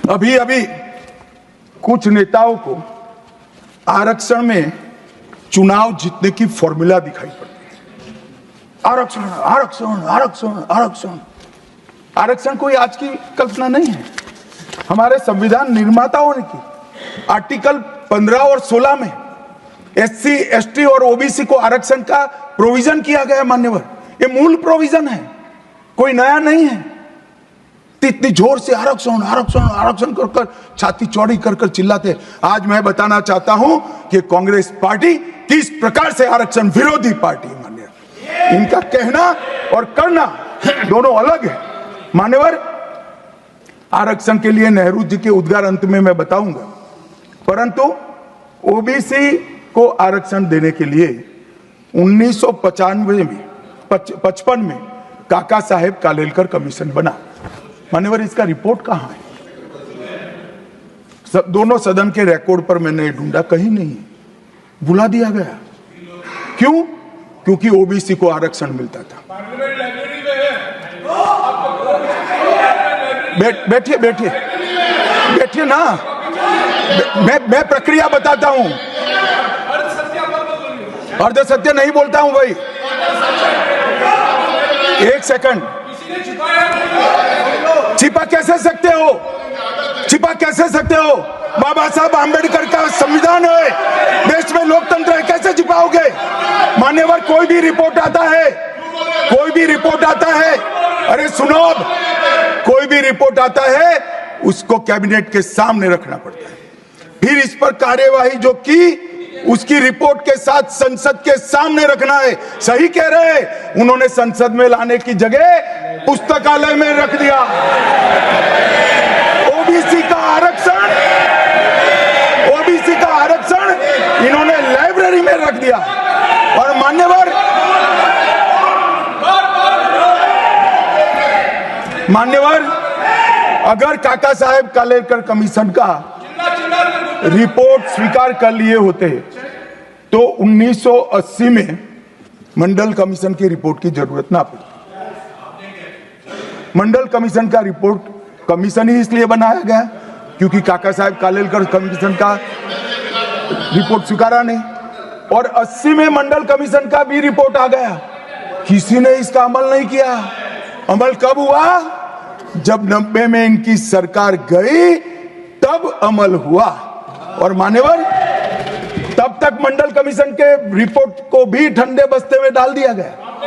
अभी अभी कुछ नेताओं को आरक्षण में चुनाव जीतने की फॉर्मूला दिखाई पड़ती है। आरक्षण आरक्षण आरक्षण आरक्षण आरक्षण कोई आज की कल्पना नहीं है। हमारे संविधान निर्माताओं ने की आर्टिकल 15 और 16 में एससी, एसटी और ओबीसी को आरक्षण का प्रोविजन किया गया। मान्यवर, ये मूल प्रोविजन है, कोई नया नहीं है। इतनी जोर से आरक्षण आरक्षण आरक्षण कर कर छाती चौड़ी कर कर चिल्लाते। आज मैं बताना चाहता हूं कि कांग्रेस पार्टी किस प्रकार से आरक्षण विरोधी पार्टी है। मान्यवर, इनका कहना और करना दोनों अलग है। मान्यवर, आरक्षण के लिए नेहरू जी के उद्गार अंत में मैं बताऊंगा, परंतु ओबीसी को आरक्षण देने के लिए 1995 में 55 में काका साहेब कालेलकर कमीशन बना। मान्यवर, इसका रिपोर्ट कहां है? दोनों सदन के रिकॉर्ड पर मैंने ढूंढा, कहीं नहीं, बुला दिया गया। क्यों? क्योंकि ओबीसी को आरक्षण मिलता था। बैठिए बैठिए बैठिए ना, मैं प्रक्रिया बताता हूं। अर्ध सत्य नहीं बोलता हूं भाई। एक सेकंड, छिपा कैसे सकते हो? छिपा कैसे सकते हो? बाबा साहब आंबेडकर का संविधान है, देश में लोकतंत्र है, कैसे छिपाओगे? मान्यवर, कोई भी रिपोर्ट आता है, कोई भी रिपोर्ट आता है, अरे सुनो, कोई भी रिपोर्ट आता है उसको कैबिनेट के सामने रखना पड़ता है। फिर इस पर कार्यवाही जो की उसकी रिपोर्ट के साथ संसद के सामने रखना है। सही कह रहे हैं, उन्होंने संसद में लाने की जगह पुस्तकालय में रख दिया। ओबीसी का आरक्षण इन्होंने लाइब्रेरी में रख दिया। और मान्यवर, अगर काका साहेब कालेलकर कमीशन का रिपोर्ट स्वीकार कर लिए होते तो 1980 में मंडल कमीशन की रिपोर्ट की जरूरत ना पड़ती। मंडल कमीशन का रिपोर्ट कमीशन ही इसलिए बनाया गया क्योंकि काका साहेब कालेलकर कमीशन का रिपोर्ट स्वीकारा नहीं, और 80 में मंडल कमीशन का भी रिपोर्ट आ गया, किसी ने इसका अमल नहीं किया। अमल कब हुआ? जब 90 में इनकी सरकार गई तब अमल हुआ। और मान्यवर, तब तक मंडल कमीशन के रिपोर्ट को भी ठंडे बस्ते में डाल दिया गया।